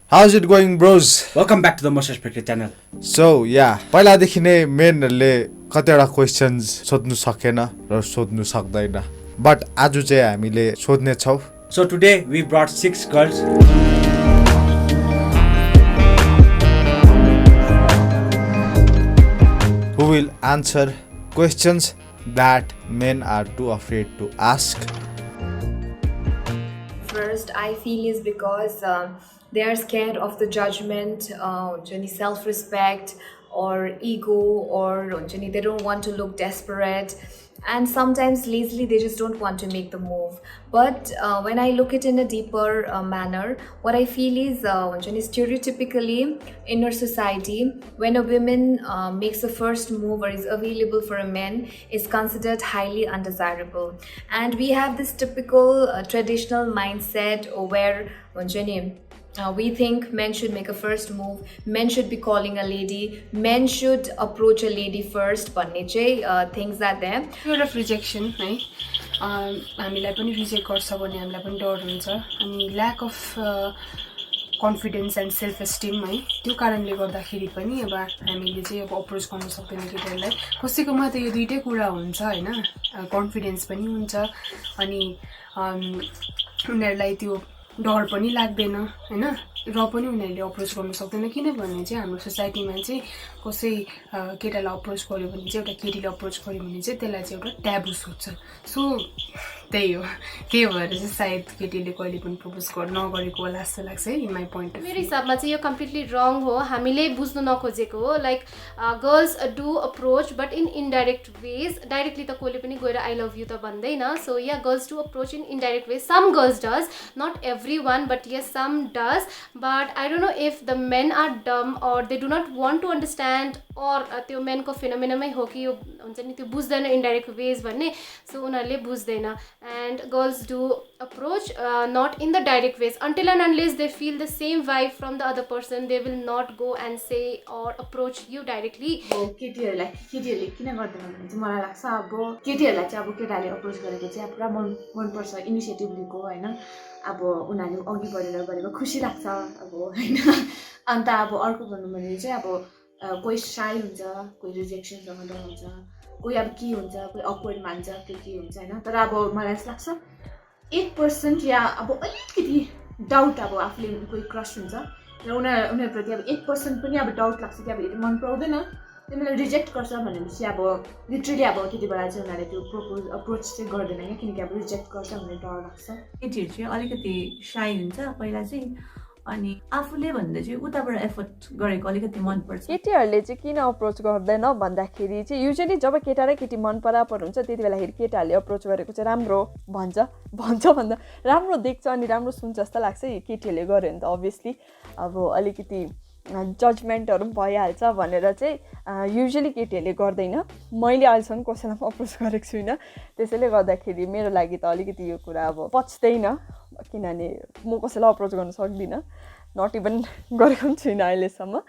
How's it going, bros? Welcome back to the Most Respected channel. So, yeah, पहिलादेखि नै मेनहरूले कतिवटा questions सोध्नु सकेन र सोध्नु सक्दैन बट आज चाहिँ हामीले सोध्ने छौँ. So today we brought 6 girls. Who will answer questions that men are too afraid to ask. First, I feel is because they are scared of the judgment, self-respect or ego, or they don't want to look desperate, and sometimes lazily they just don't want to make the move. But when I look it in a deeper manner, what I feel is stereotypically in our society, when a woman makes a first move or is available for a man, is considered highly undesirable. And we have this typical traditional mindset where we think men should make a first move, men should be calling a lady, men should approach a lady first, things are there. Fear of rejection, है हामीलाई पनि reject गर्छ भन्ने हामीलाई पनि डर हुन्छ अनि lack of confidence and self esteem है त्यो कारणले गर्दाखेरि पनि अब हामीले चाहिँ अब अप्रोच गर्न सक्दैन केटाहरूलाई कसैकोमा त यो दुईटै कुरा हुन्छ हैन कन्फिडेन्स पनि हुन्छ अनि उनीहरूलाई त्यो डर पनि लाग्दैन हैन र पनि उनीहरूले अप्रोच गर्न सक्दैन किनभने चाहिँ हाम्रो सोसाइटीमा चाहिँ कसै केटालाई अप्रोच गर्यो भने चाहिँ एउटा केटीले अप्रोच गर्यो भने चाहिँ त्यसलाई चाहिँ एउटा ट्याबु सोच्छ सो त्यही हो त्यही भएर चाहिँ सायद केटीले कहिले पनि प्रपोज नगरेको होला जस्तो लाग्छ है इन माई पोइन्ट अफ मेरो हिसाबमा चाहिँ यो कम्प्लिटली रङ हो हामीले बुझ्नु नखोजेको हो like girls do approach but in indirect ways directly त कोहीले पनि गएर आई लभ यु त भन्दैन so yeah girls do approach in indirect ways some girls does not every one but yes some does but I don't know if the men are dumb or they do not want to understand or त्यो मेनको फिनोमिनामै हो कि यो हुन्छ नि त्यो बुझ्दैन indirect wage भन्ने सो उनीहरूले बुझ्दैन and girls do approach not in the direct ways until and unless they feel the same vibe from the other person they will not go and say or approach you directly. केटीहरूले किन गर्दैन भने चाहिँ मलाई लाग्छ अब केटीहरूलाई चाहिँ अब केटाले अप्रोच गरेको चाहिँ पुरा मनपर्छ इनिसिएटिभ लिएको होइन अब उनीहरूले अघि बढेर गरेको खुसी लाग्छ अब होइन अन्त अब अर्को भन्नु भने चाहिँ अब कोही साई हुन्छ कोही रिजेक्सनसँग डर हुन्छ कोही अब के हुन्छ कोही अक्वर्ड मान्छ के हुन्छ होइन तर अब मलाई यस्तो लाग्छ 8% या अब अलिकति डाउट अब आफूले कोही क्रस हुन्छ र उनीहरूप्रति अब 8% पनि अब डाउट लाग्छ कि अब यदि मन पराउँदैन त्यो मलाई रिजेक्ट गर्छ भनेपछि अब लिटरली अब त्यति बेला चाहिँ उनीहरूले त्यो अप्रोच चाहिँ गर्दैन क्या किनकि अब रिजेक्ट गर्छ भन्ने डर लाग्छ केटीहरू चाहिँ अलिकति साई हुन्छ पहिला चाहिँ अनि आफूले भन्दा चाहिँ उताबाट एफर्ट गरेको अलिकति मनपर्छ केटीहरूले चाहिँ किन अप्रोच गर्दैन भन्दाखेरि चाहिँ युजली जब केटा र केटी मन परापर हुन्छ त्यति बेलाखेरि केटाहरूले अप्रोच गरेको चाहिँ राम्रो भन्छ भन्दा राम्रो देख्छ अनि राम्रो सुन्छ जस्तो लाग्छ केटीहरूले गर्यो भने त अभियसली अब अलिकति जजमेन्टहरू पनि भइहाल्छ भनेर चाहिँ युजली केटीहरूले गर्दैन मैले अहिलेसम्म कसैलाई अप्रोच गरेको छुइनँ त्यसैले गर्दाखेरि मेरो लागि त अलिकति यो कुरा अब पच्दैन किनभने म कसैलाई अप्रोच गर्न सक्दिनँ नट इभन गरेको पनि छुइनँ अहिलेसम्म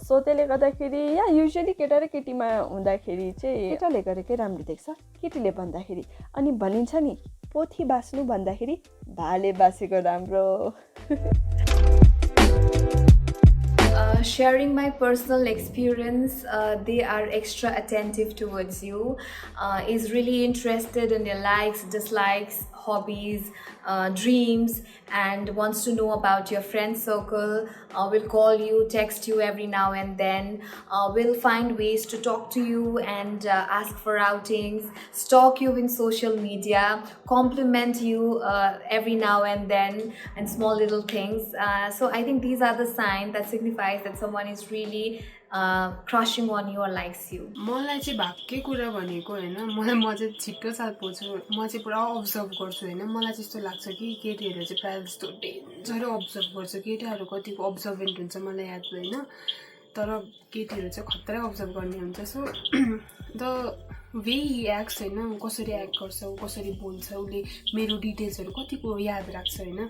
सो त्यसले गर्दाखेरि या युजली केटा र केटीमा हुँदाखेरि चाहिँ केटाले गरेकै राम्रो देख्छ केटीले भन्दाखेरि अनि भनिन्छ नि पोथी बाँच्नु भन्दाखेरि भाले बाँचेको राम्रो Sharing my personal experience, they are extra attentive towards you, is really interested in your likes, dislikes, hobbies, dreams, and wants to know about your friend circle, will call you, text you every now and then, will find ways to talk to you and ask for outings, stalk you in social media, compliment you every now and then, and small little things. So I think these are the signs that signifies that someone is really crushing on you or likes you. मलाई चाहिँ भाग्य कुरा भनेको हैन म चाहिँ छिट्टो साथ बोल्छु म चाहिँ पुरा अब्जर्भ गर्छु हैन मलाई चाहिँ यस्तो लाग्छ कि केटीहरू चाहिँ प्रायः जस्तो डेन्जर अब्जर्भ गर्छ केटाहरू कतिको अब्जर्भेन्ट हुन्छ मलाई याद छैन तर केटीहरू चाहिँ खतरा अब्जर्भ गर्ने हुन्छ so the way he acts हैन कसरी एक्ट गर्छ कसरी बोल्छ उसले मेरो डिटेल्सहरू कतिको याद राख्छ हैन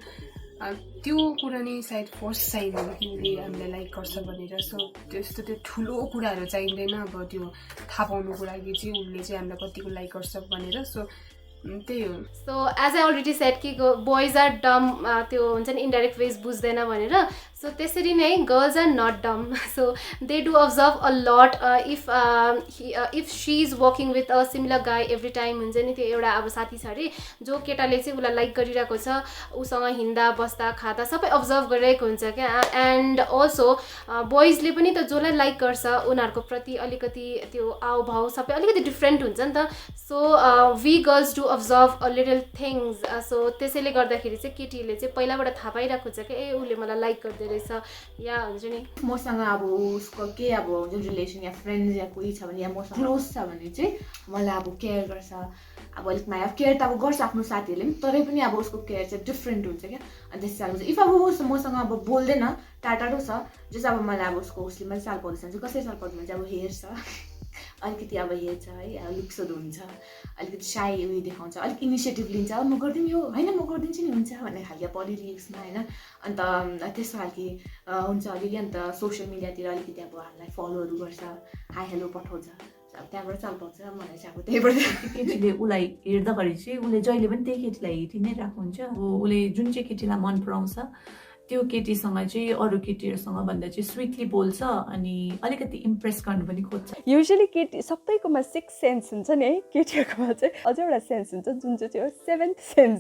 त्यो कुरा नै सायद फर्स्ट साइन हो कि उसले हामीलाई लाइक गर्छ भनेर सो त्यस्तो त्यो ठुलो कुराहरू चाहिँदैन अब त्यो थाहा पाउनुको लागि चाहिँ उसले चाहिँ हामीलाई कतिको लाइक गर्छ भनेर सो त्यही हो so as I already said कि बोइज आर डम त्यो हुन्छ नि इन्डाइरेक्ट वेज बुझ्दैन भनेर सो त्यसरी नै girls are not dumb so they do observe a lot if she is working with a similar guy every time हुन्छ नि त्यो एउटा अब साथी छ अरे जो केटाले चाहिँ उसलाई लाइक गरिरहेको छ उसँग हिँड्दा बस्दा खाँदा सबै अब्जर्भ गरिरहेको हुन्छ क्या एन्ड अल्सो बोइजले पनि त जसलाई लाइक गर्छ उनीहरूको प्रति अलिकति त्यो आउभाउ सबै अलिकति डिफ्रेन्ट हुन्छ नि त so we girls do observe a little things so त्यसैले गर्दाखेरि चाहिँ केटीहरूले चाहिँ पहिलाबाट थाहा पाइरहेको हुन्छ कि ए उसले मलाई लाइक गर्दै रहेछ या हुन्छ नि मसँग अब उसको के अब जुन रिलेसन या फ्रेन्ड्स या कोही छ भने या मसँग क्लोज छ भने चाहिँ मलाई अब केयर गर्छ अब अलिक माया केयर त अब गर्छ आफ्नो साथीहरूले पनि तरै पनि अब उसको केयर चाहिँ डिफ्रेन्ट हुन्छ क्या अनि त्यस सालको चाहिँ इफ अब उस मसँग अब बोल्दैन टाढो छ जस अब मलाई अब उसले मैले साल पाउँदैछ भने चाहिँ कसरी साल पाउँदैन चाहिँ अब हेर्छ अलिकति अब हेर्छ है लुक्सहरू हुन्छ अलिकति साई उयो देखाउँछ अलिक इनिसिएटिभ लिन्छ अब म गरिदिउँ यो होइन म गरिदिन्छु नि हुन्छ भन्ने खालको बडी रिएक्समा होइन अन्त त्यस्तो खालके हुन्छ अलिअलि अन्त सोसियल मिडियातिर अलिकति अब हामीलाई फलोहरू गर्छ हाई हेलो पठाउँछ अब त्यहाँबाट चाल पाउँछ मलाई चाहिँ अब त्यहीबाट केटीले उसलाई हेर्दाखेरि चाहिँ उसले जहिले पनि त्यही केटीलाई हेरि नै रहेको हुन्छ अब उसले जुन चाहिँ केटीलाई मन पराउँछ त्यो केटीसँग चाहिँ अरू केटीहरूसँग भन्दा चाहिँ स्विटली बोल्छ अनि अलिकति इम्प्रेस गर्नु पनि खोज्छ युजली केटी सबैकोमा 6 सेन्स हुन्छ नि है केटीहरूकोमा चाहिँ अझै एउटा सेन्स हुन्छ जुन चाहिँ हो 7th सेन्स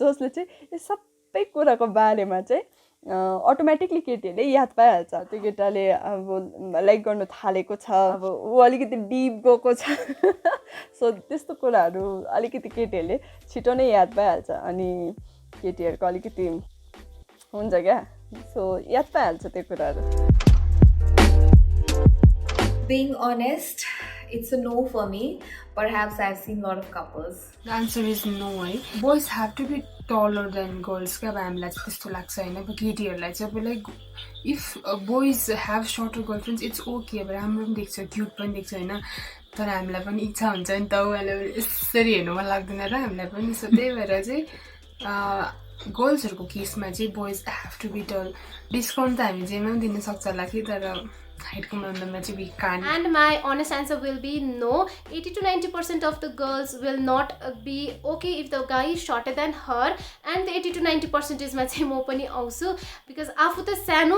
जसले चाहिँ यो सबै कुराको बारेमा चाहिँ अटोमेटिकली केटीहरूले याद पाइहाल्छ त्यो केटाले अब लाइक गर्नु थालेको छ अब ऊ अलिकति डिप गएको छ सो त्यस्तो कुराहरू अलिकति केटीहरूले छिटो नै याद पाइहाल्छ अनि केटीहरूको अलिकति हुन्छ क्या सो याद पाइहाल्छ त्यो कुराहरू Being honest, it's a no for me. Perhaps I've seen a lot of couples. The answer is no है boys have to be taller than girls क्या अब हामीलाई चाहिँ त्यस्तो लाग्छ होइन अब केटीहरूलाई चाहिँ अब like if boys have shorter girlfriends it's okay अब राम्रो पनि देख्छ क्युट पनि देख्छ होइन तर हामीलाई पनि इच्छा हुन्छ नि त उहाँलाई यसरी हेर्नु मन लाग्दैन र हामीलाई पनि सो त्यही भएर चाहिँ गर्ल्सहरूको केसमा चाहिँ बोइज हेभ टु बी टल डिस्काउन्ट त हामी जेमा पनि दिन सक्छ होला कि तर हाइटको मामलामा चाहिँ we can't And my honest answer will be no. 80 to 90% of the girls will not be okay if the guy is shorter than her. And the 80 to 90% मा चाहिँ म पनि आउँछु बिकज आफू त सानो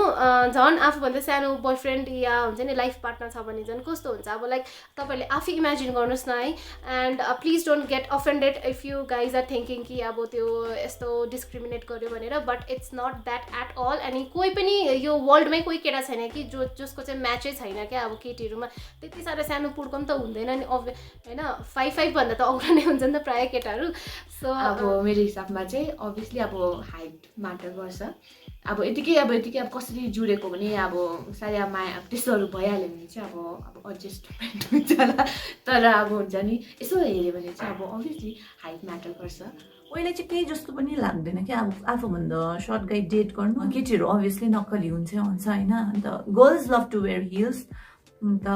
झन् आफूभन्दा सानो बोयफ्रेन्ड या हुन्छ नि लाइफ पार्टनर छ भने झन् कस्तो हुन्छ अब लाइक तपाईँहरूले आफै इमेजिन गर्नुहोस् न है and please don't get offended if you guys are thinking कि अब त्यो यस्तो डिस्क्रिमिनेट गर्यो भनेर but it's not that at all अनि कोही पनि यो वर्ल्डमै कोही केटा छैन कि जसको चाहिँ म्याचै छैन क्या अब केटीहरूमा त्यति साह्रो सानो पुड्को पनि त हुँदैन नि होइन 5'5" भन्दा त अग्लो नै हुन्छ नि त प्रायः केटाहरू सो अब मेरो हिसाबमा चाहिँ अभियसली अब हाइट म्याटर गर्छ अब यतिकै अब कसरी जुडेको भने अब सायद अब माया त्यस्तोहरू भइहाल्यो भने चाहिँ अब एडजस्टमेन्ट हुन्छ होला तर अब हुन्छ नि यसो हेऱ्यो भने चाहिँ अब अभियसली हाइट म्याटर गर्छ पहिला चाहिँ केही जस्तो पनि लाग्दैन क्या अब आफूभन्दा सर्ट गाई डेट गर्नु केटीहरू अभियसली नक्कली हुन्छ होइन अन्त girls love to wear heels अन्त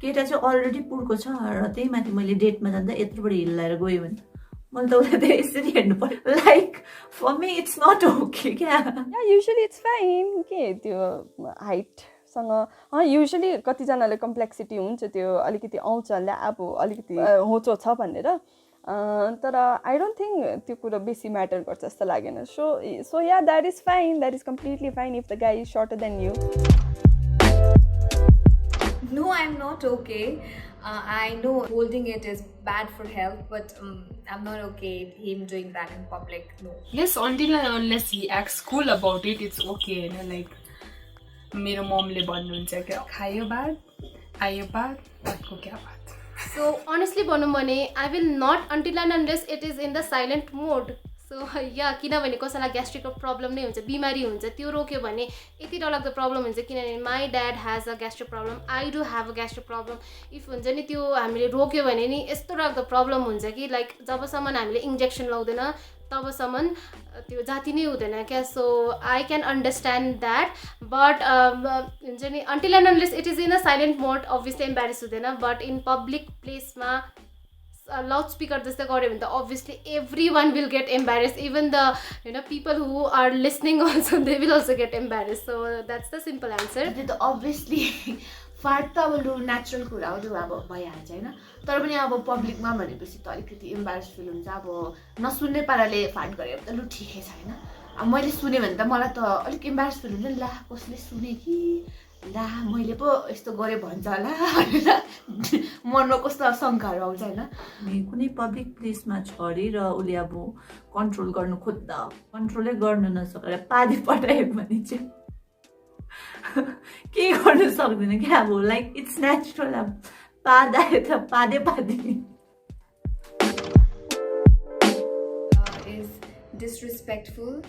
केटा चाहिँ अलरेडी पुर्को छ र त्यही माथि मैले डेटमा जाँदा यत्रोबाट हिल लगाएर गयो भने मैले त उसलाई त यसरी हेर्नु पर्यो like for me it's not okay क्या युजली इट्स फाइन के त्यो हाइटसँग युजली कतिजनाले कम्प्लेक्सिटी हुन्छ त्यो अलिकति आउँछ अब अलिकति होचो छ भनेर तर आई डोन्ट थिङ्क त्यो कुरो बेसी म्याटर गर्छ जस्तो लागेन so yeah that is fine that is completely fine if the guy is shorter than you No, I'm not okay. I know holding it is bad for health, but I'm not okay him doing that in public. No. Yes, until and unless he acts cool about it, it's okay. Like, मेरो ममले भन्नुहुन्छ क्या खायो भात आयो भात भातको क्या भात So honestly भनौँ भने I will not until and unless it is in the silent mode. So या किनभने कसैलाई ग्यास्ट्रिकको प्रब्लम नै हुन्छ बिमारी हुन्छ त्यो रोक्यो भने यति डरलाग्दो प्रब्लम हुन्छ किनभने my dad has a gastric problem I do have a gastric problem if हुन्छ नि त्यो हामीले रोक्यो भने नि यस्तो डरलाग्दो प्रब्लम हुन्छ कि लाइक जबसम्म हामीले इन्जेक्सन लाउँदैन तबसम्म त्यो जाति नै हुँदैन क्या so I can understand that but हुन्छ नि until and unless it is in a silent mode obviously embarrass हुँदैन बट इन पब्लिक प्लेसमा लाउड स्पिकर जस्तै गऱ्यो भने त obviously everyone will get embarrass even the people who are listening also they will also get embarrass so that's the simple answer त्यो त obviously फाट त अब लु नेचुरल कुरा हो त्यो अब भइहाल्छ होइन तर पनि अब पब्लिकमा भनेपछि त अलिकति इम्बेरेस फिल हुन्छ अब नसुन्ने पाराले फाट गऱ्यो भने त लु ठिकै छ होइन मैले सुने भने त मलाई त अलिक इम्बारेस फिल हुन्छ नि, ला कसले सुने कि, ला मैले पो यस्तो गरेँ भन्छ होला भनेर मनमा कस्तो शङ्काहरू आउँछ होइन। अनि कुनै पब्लिक प्लेसमा छरे र उसले अब कन्ट्रोल गर्नु खोज्दा कन्ट्रोलै गर्नु नसकेर पादी पठायो भने चाहिँ केही गर्नु सक्दैन क्या। अब लाइक इट्स नेचुरल, अब पादायो त पादे is disrespectful,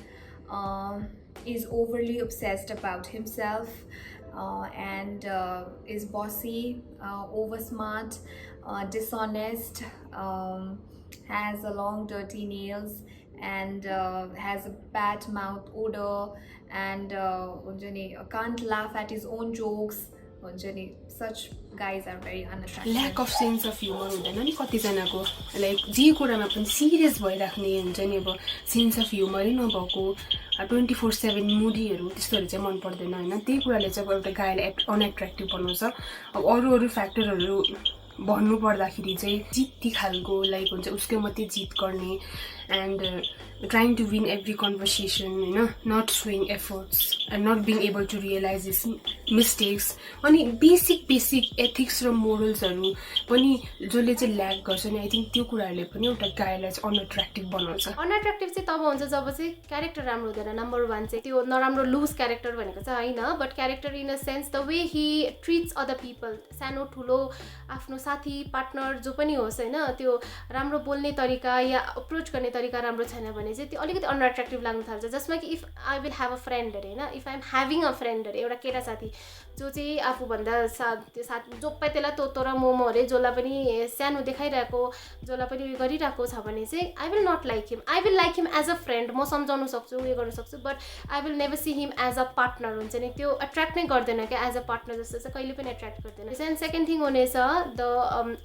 is overly obsessed about himself, and is bossy, over smart, dishonest, has a long dirty nails, and has a bad mouth odor, and can't laugh at his own jokes. Such guys are very unattractive. Lack of sense of humour हुँदैन नि कतिजनाको, like जे कुरामा पनि serious भइराख्ने हुन्छ नि, अब sense of ह्युमरै नभएको 24/7 मुडीहरू त्यस्तोहरू चाहिँ मन पर्दैन होइन। त्यही कुराले चाहिँ अब एउटा गाईलाई अनएट्र्याक्टिभ बनाउँछ। अब अरू फ्याक्टरहरू भन्नु पर्दाखेरि चाहिँ जित्ती खालको लाइक हुन्छ, उसकै मात्रै जित गर्ने, and trying to win every conversation होइन, not saying efforts and not being able to realize his mistakes. अनि बेसिक एथिक्स र मोरल्सहरू पनि जसले चाहिँ ल्याक गर्छ नि, आई थिङ्क त्यो कुराहरूले पनि एउटा गाईलाई चाहिँ अनएट्र्याक्टिभ बनाउँछ। अनएट्र्याक्टिभ चाहिँ तब हुन्छ जब चाहिँ क्यारेक्टर राम्रो हुँदैन। नम्बर 1 चाहिँ त्यो नराम्रो लुज क्यारेक्टर भनेको चाहिँ होइन, but character in a sense the way Hee ट्रिट्स other people, सानो ठुलो आफ्नो साथी पार्टनर जो पनि होस् होइन, त्यो राम्रो बोल्ने तरिका या अप्रोच गर्ने तरिका राम्रो छैन भने चाहिँ त्यो अलिकति अनएट्र्याक्टिभ लाग्न थाल्छ। जसमा कि if I will have a friend अरे होइन, if I am having a friend अरे, एउटा केटा साथी जो चाहिँ आफूभन्दा त्यो साथी जो पाइ त्यसलाई तोतो र मोमो अरे, जसलाई पनि सानो देखाइरहेको, जसलाई पनि उयो गरिरहेको छ भने चाहिँ I will not like him. I will like him as a friend, म सम्झाउनु सक्छु, उयो गर्न सक्छु, but I will never see him as a partner. हुन्छ नि त्यो एट्र्याक्ट नै गर्दैन क्या, एज अ पार्टनर जस्तो चाहिँ कहिले पनि एट्र्याक्ट गर्दैन। एन्ड सेकेन्ड थिङ हुनेछ द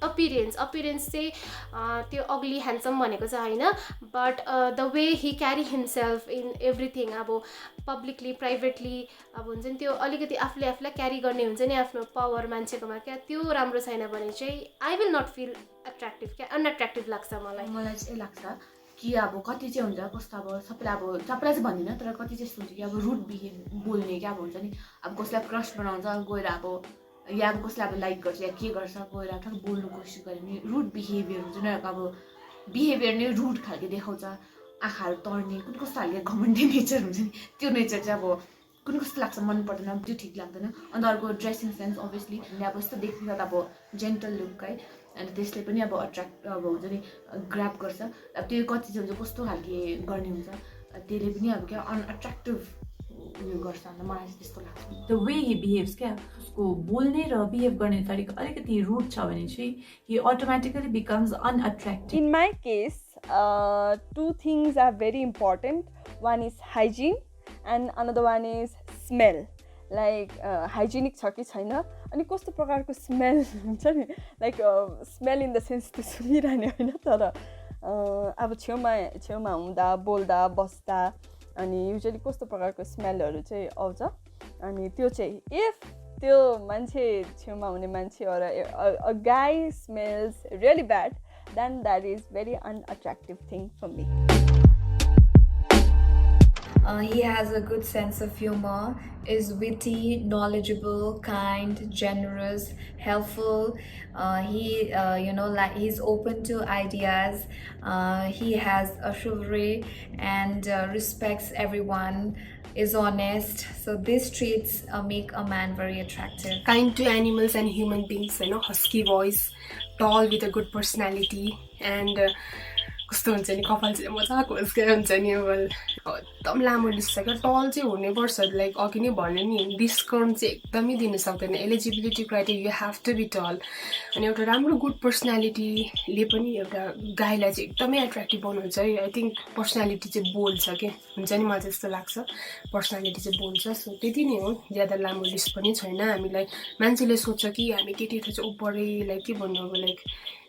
अपिरेन्स चाहिँ त्यो अग्ली ह्यान्डसम भनेको चाहिँ होइन, but the way he carry himself in everything, अब पब्लिकली प्राइभेटली, अब हुन्छ नि त्यो अलिकति आफूलाई क्यारी गर्ने हुन्छ नि आफ्नो पावर मान्छेकोमा, क्या त्यो राम्रो छैन भने चाहिँ I will not feel attractive, क्या अनएट्र्याक्टिभ लाग्छ मलाई। मलाई चाहिँ लाग्छ कि अब कति चाहिँ हुन्छ कस्तो, अब सबैलाई चाहिँ भन्दिनँ, तर कति चाहिँ यस्तो हुन्छ कि अब रुड बिहेभ बोल्ने क्या, अब हुन्छ नि अब कसैलाई क्रस बनाउँछ गएर, अब या अब कसैलाई अब लाइक गर्छ या के गर्छ गएर ठक्क बोल्नु कोसिस गऱ्यो भने रुड बिहेभियर हुन्छ नि, अब बिहेभियर नै रुड खालको देखाउँछ, आँखाहरू तर्ने, कुन कस्तो खालको घमण्डी नेचर हुन्छ नि, त्यो नेचर चाहिँ अब कुन कस्तो लाग्छ, मन पर्दैन, त्यो ठिक लाग्दैन। अन्त अर्को ड्रेसिङ सेन्स, अभियसली अब यस्तो देख्नु त अब जेन्टल लुक है, अन्त त्यसले पनि अब अट्र्याक्ट अब हुन्छ नि ग्राब गर्छ। अब त्यो कति चाहिँ हुन्छ कस्तो खालके गर्ने हुन्छ, त्यसले पनि अब क्या अनएट्र्याक्टिभ उयो गर्छ। अन्त मलाई चाहिँ त्यस्तो लाग्छ। द वे हि बिहेभ्स क्या, उसको बोल्ने र बिहेभ गर्ने तरिका अलिकति रुड छ भने चाहिँ he automatically becomes unattractive. In my case, 2 things are very important. One is hygiene and another one is smell. Like hygienic छ कि छैन, अनि कस्तो प्रकारको स्मेल हुन्छ नि, like smell in the sense त्यो सुनिरहने होइन, तर अब छेउमा हुँदा बोल्दा बस्दा अनि युजली कस्तो प्रकारको स्मेलहरू चाहिँ आउँछ, अनि त्यो चाहिँ इफ त्यो मान्छे छेउमा हुने मान्छे अ गाई smells really bad, then that is very unattractive thing for me. He has a good sense of humor, is witty, knowledgeable, kind, generous, helpful. He's open to ideas. He has a chivalry and respects everyone, is honest. So these traits make a man very attractive. Kind to animals and human beings, husky voice, tall with a good personality, and कस्तो हुन्छ नि कपाल चाहिँ मजाको होस् क्या, हुन्छ नि अब एकदम लामो लिस्ट छ क्या, टल चाहिँ हुनैपर्छ। लाइक अघि नै भन्यो नि, डिस्काउन्ट चाहिँ एकदमै दिन सक्दैन, eligibility criteria you have to be tall. अनि एउटा राम्रो गुड पर्सनालिटीले पनि एउटा गाईलाई चाहिँ एकदमै एट्र्याक्टिभ बनाउँछ है। आई थिङ्क पर्सनालिटी चाहिँ बोल्छ क्या, हुन्छ नि मलाई त्यस्तो लाग्छ, पर्सनालिटी चाहिँ बोल्छ। सो त्यति नै हो, ज्यादा लामो लिस्ट पनि छैन। हामीलाई मान्छेले सोध्छ कि हामी केटीहरू चाहिँ ओपरै लाइक के भन्नु, अब like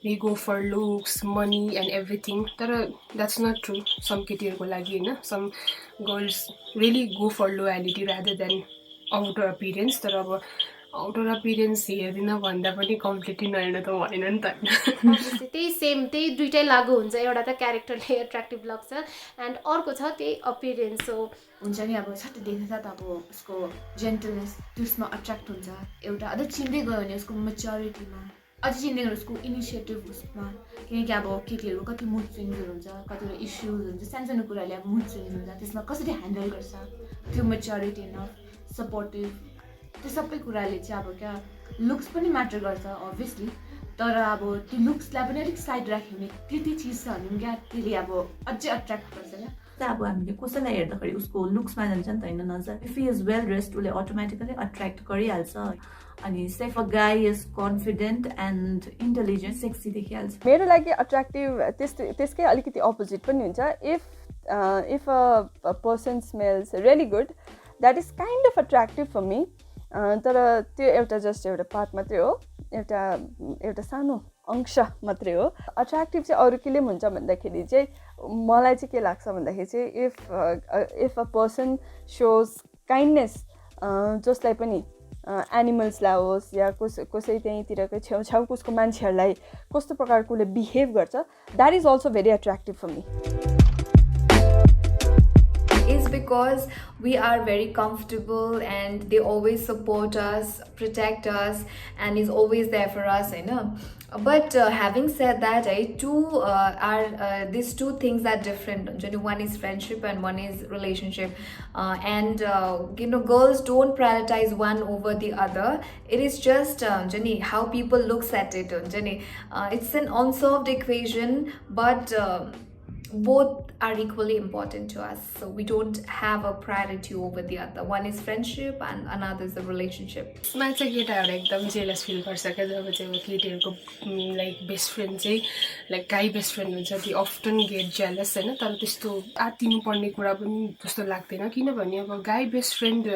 we go for looks, money and everything, तर that's not true some केटीहरूको लागि होइन। some girls really go for loyalty rather than outer appearance, तर अब आउटर अपियरेन्स हेर्दिनँ भन्दा पनि कम्प्लिटली नहेर्नु त भएन नि त होइन Obviously, त्यही सेम त्यही दुइटै लागु हुन्छ एउटा त क्यारेक्टरले एट्र्याक्टिभ लाग्छ एन्ड अर्को छ त्यही अपियरेन्स हो हुन्छ नि अब सट्टै देख्दा त अब उसको जेन्टलनेस त्यसमा अट्र्याक्ट हुन्छ एउटा अझै चिन्दै गयो भने उसको मेच्योरिटीमा अझै चिन्दै गयो उसको इनिसिएटिभ उसमा किनकि अब केटीहरूको कति मुड स्विङ्सहरू हुन्छ कतिवटा इस्युज हुन्छ सानो सानो कुराले अब मुड स्विङ्स हुन्छ त्यसमा कसरी ह्यान्डल गर्छ त्यो मेच्योरिटी न सपोर्टिभ त्यो सबै कुराले चाहिँ अब क्या लुक्स पनि म्याटर गर्छ अभियसली तर अब त्यो लुक्सलाई पनि अलिक साइड राख्यो भने त्यति चिज छ भने क्या त्यसले अब अझै अट्र्याक्ट गर्छ क्या अब हामीले कसैलाई हेर्दाखेरि उसको लुक्समा जान्छ नि त होइन नजर if he is well dressed उसले अटोमेटिकली अट्र्याक्ट गरिहाल्छ अनि सेफ a guy is confident and intelligent sexy देखिहाल्छ मेरो लागि अट्र्याक्टिभ त्यसकै अलिकति अपोजिट पनि हुन्छ if a person smells really good that is kind of attractive for me तर त्यो एउटा जस्ट एउटा पार्ट मात्रै हो एउटा सानो अंश मात्रै हो अट्र्याक्टिभ चाहिँ अरू केले पनि हुन्छ भन्दाखेरि चाहिँ मलाई चाहिँ के लाग्छ भन्दाखेरि चाहिँ if a person shows kindness जसलाई पनि एनिमल्सलाई होस् या कसै त्यहीँतिरकै छेउछाउको उसको मान्छेहरूलाई कस्तो प्रकारको उसले बिहेभ गर्छ that is also very attractive for me is because we are very comfortable and they always support us, protect us, and is always there for us, you know. But having said that, these two things are different. One is friendship and one is relationship, and girls don't prioritize one over the other. It is just how people looks at it. It's an unsolved equation, but both are equally important to us, so we don't have a priority over the other. One is friendship and another is the relationship. यसमा चाहिँ केटाहरू एकदम jealous feel गर्छ क्या जब चाहिँ अब केटीहरूको like best friend चाहिँ लाइक गाई बेस्ट फ्रेन्ड हुन्छ ती अफ्टन गेट जेलस होइन तर त्यस्तो आत्तिनु पर्ने कुरा पनि जस्तो लाग्दैन किनभने अब गाई बेस्ट फ्रेन्ड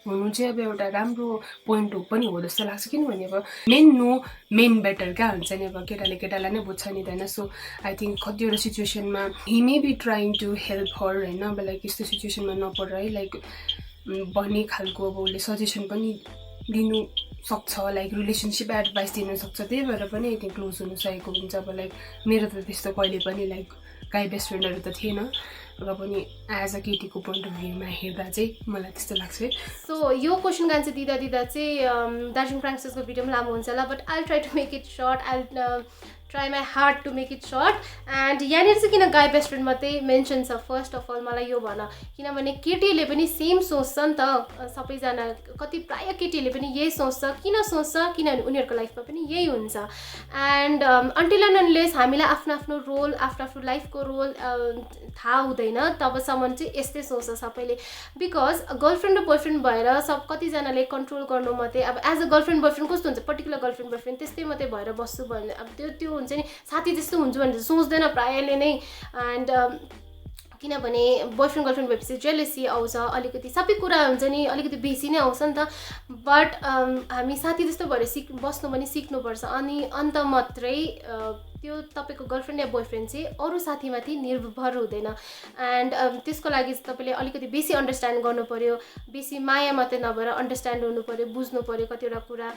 हुनु चाहिँ अब एउटा राम्रो पोइन्ट हो पनि हो जस्तो लाग्छ किनभने अब मेन बेटर क्या हुन्छ नि अब केटाले केटालाई नै बुझ्छ नि होइन सो आई थिङ्क कतिवटा सिचुएसनमा he may be trying to help her होइन अब लाइक यस्तो सिचुएसनमा नपरेर है लाइक भन्ने खालको अब उसले सजेसन पनि दिनु सक्छ लाइक रिलेसनसिप एडभाइस दिनु सक्छ त्यही भएर पनि आई थिङ्क क्लोज हुनु सकेको हुन्छ अब लाइक मेरो त त्यस्तो कहिले पनि लाइक गाई बेस्ट फ्रेन्डहरू त थिएन र पनि एज अ केटीको पोइन्ट अफ भ्यूमा हेर्दा चाहिँ मलाई त्यस्तो लाग्छ सो यो क्वेसन आन्सर दिँदा चाहिँ दार्जिलिङ फ्राङ्क्सको भिडियो पनि लामो हुन्छ होला but I try to make it short I try my hard to make it short and यहाँनिर चाहिँ किन गाई बेस्ट फ्रेन्ड मात्रै मेन्सन छ फर्स्ट अफ अल मलाई यो भन किनभने केटीहरूले पनि सेम सोच्छ नि त सबैजना कति प्रायः केटीहरूले पनि यही सोच्छ किन सोच्छ किनभने उनीहरूको लाइफमा पनि यही हुन्छ एन्ड अन्टिल एन्ड अनलेस हामीलाई आफ्नो आफ्नो रोल आफ्नो लाइफको रोल थाहा हुँदैन तबसम्म चाहिँ यस्तै सोच्छ सबैले बिकज गर्लफ्रेन्ड र बोयफ्रेन्ड भएर कतिजनाले कन्ट्रोल गर्नु मात्रै अब एज अ गर्लफ्रेन्ड बोयफ्रेन्ड कस्तो हुन्छ पर्टिकुलर गर्लफ्रेन्ड बोयफ्रेन्ड त्यस्तै मात्रै भएर बस्छु भने अब त्यो हुन्छ नि साथी जस्तो हुन्छु भनेर सोच्दैन प्रायःले नै एन्ड किनभने बोयफ्रेन्ड गर्लफ्रेन्ड भएपछि जेलसी आउँछ अलिकति सबै कुरा हुन्छ नि अलिकति बेसी नै आउँछ नि त बट हामी साथी जस्तो भएर बस्नु पनि सिक्नुपर्छ अनि अन्त मात्रै त्यो तपाईँको गर्लफ्रेन्ड या बोयफ्रेन्ड चाहिँ अरू साथीमाथि निर्भर हुँदैन एन्ड त्यसको लागि चाहिँ तपाईँले अलिकति बेसी अन्डरस्ट्यान्ड गर्नु पऱ्यो बेसी माया मात्रै नभएर अन्डरस्ट्यान्ड हुनु पऱ्यो बुझ्नु पऱ्यो कतिवटा कुरा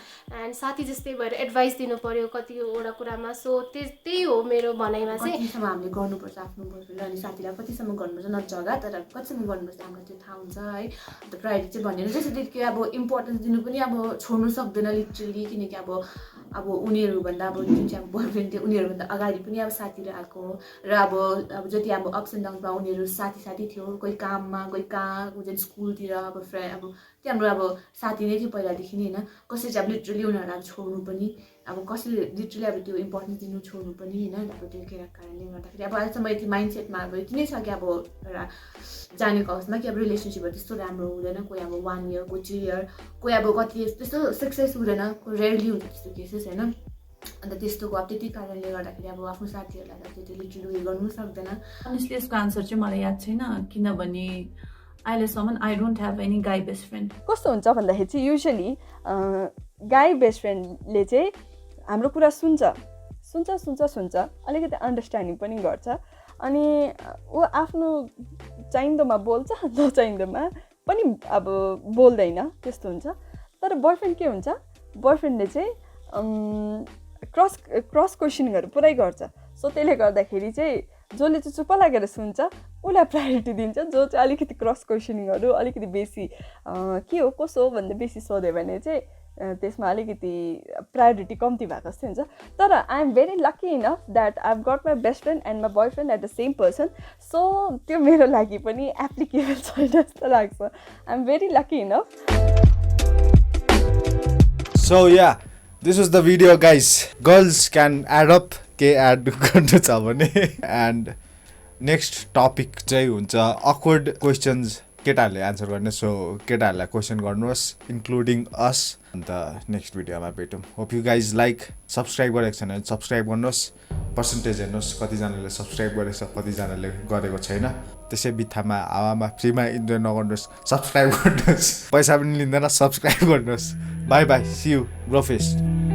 एन्ड साथी जस्तै भएर एडभाइस दिनु पऱ्यो कतिवटा कुरामा सो त्यही हो मेरो भनाइमा चाहिँ कतिसम्म हामीले गर्नुपर्छ आफ्नो बोयफ्रेन्ड अनि साथीलाई कतिसम्म गर्नुपर्छ न जग्गा तर कतिसम्म गर्नुपर्छ हामीलाई त्यो थाहा हुन्छ है अन्त प्रायोरिटी चाहिँ भनेर जसरी कि अब इम्पोर्टेन्स दिनु पनि अब छोड्नु सक्दैन लिटरली किनकि अब उनीहरूभन्दा अब जुन चाहिँ अब बोयफ्रेन्ड थियो उनीहरूभन्दा अगाडि पनि अब साथीहरू आएको र अब जति अब अप्स एन्ड डाउन्समा उनीहरू साथी थियो कोही काममा कोही कहाँ कोही स्कुलतिर अब फ्रेन्ड अब त्यो हाम्रो अब साथी नै थियो पहिलादेखि नै होइन कसरी चाहिँ अब लिटरली उनीहरूलाई छोड्नु पनि अब कसैले लिटरली अब त्यो इम्पोर्टेन्स दिनु छोड्नु पनि होइन अब त्यो कारणले गर्दाखेरि अब अहिलेसम्म यति माइन्डसेटमा अब यति नै छ कि अब एउटा जानेको अवस्थामा कि अब रिलेसनसिपहरू त्यस्तो राम्रो हुँदैन कोही अब 1 इयर कोही 2 इयर कोही अब कति त्यस्तो सक्सेस हुँदैन कोही रेयरली हुन्छ त्यस्तो केसेस होइन अन्त त्यस्तोको अब त्यति कारणले गर्दाखेरि अब आफ्नो साथीहरूलाई त त्यो लिटरली उयो गर्नु सक्दैन अनेस्टली यसको आन्सर चाहिँ मलाई याद छैन किनभने अहिलेसम्म आई डोन्ट ह्याभ एनी गाई बेस्ट फ्रेन्ड कस्तो हुन्छ भन्दाखेरि चाहिँ युजली गाई बेस्ट फ्रेन्डले चाहिँ हाम्रो कुरा सुन्छ अलिकति अन्डरस्ट्यान्डिङ पनि गर्छ अनि ऊ आफ्नो चाहिँदोमा बोल्छ नचाहिँदोमा पनि अब बोल्दैन त्यस्तो हुन्छ तर बोयफ्रेन्ड के हुन्छ बोयफ्रेन्डले चाहिँ क्रस क्वेसनिङहरू पुरै गर्छ सो त्यसले गर्दाखेरि चाहिँ जसले चाहिँ चुप्प लागेर सुन्छ उसलाई प्रायोरिटी दिन्छ जो चाहिँ अलिकति क्रस क्वेसनिङहरू अलिकति बेसी के हो कसो हो भन्दा बेसी सोध्यो भने चाहिँ त्यसमा अलिकति प्रायोरिटी कम्ती भएको जस्तो हुन्छ तर I am very lucky enough that I have got my best friend and my boy friend at the same person so त्यो मेरो लागि पनि एप्लिकेबल छैन जस्तो लाग्छ I am very lucky enough So yeah, this was the video guys. Girls can add up के add गर्नु छ भने एन्ड नेक्स्ट टपिक चाहिँ हुन्छ अक्वर्ड क्वेसन्स केटाहरूले एन्सर गर्ने सो केटाहरूलाई क्वेसन गर्नुहोस् इन्क्लुडिङ अस अन्त नेक्स्ट भिडियोमा भेटौँ hope you guys like subscribe गरेको छैन भने सब्सक्राइब गर्नुहोस् पर्सेन्टेज हेर्नुहोस् कतिजनाले सब्सक्राइब गरेको छ कतिजनाले गरेको छैन त्यसै बित्थामा हावामा फ्रीमा इन्जोय नगर्नुहोस् सब्सक्राइब गर्नुहोस् पैसा पनि लिँदैन सब्सक्राइब गर्नुहोस् bye bye see you bro fest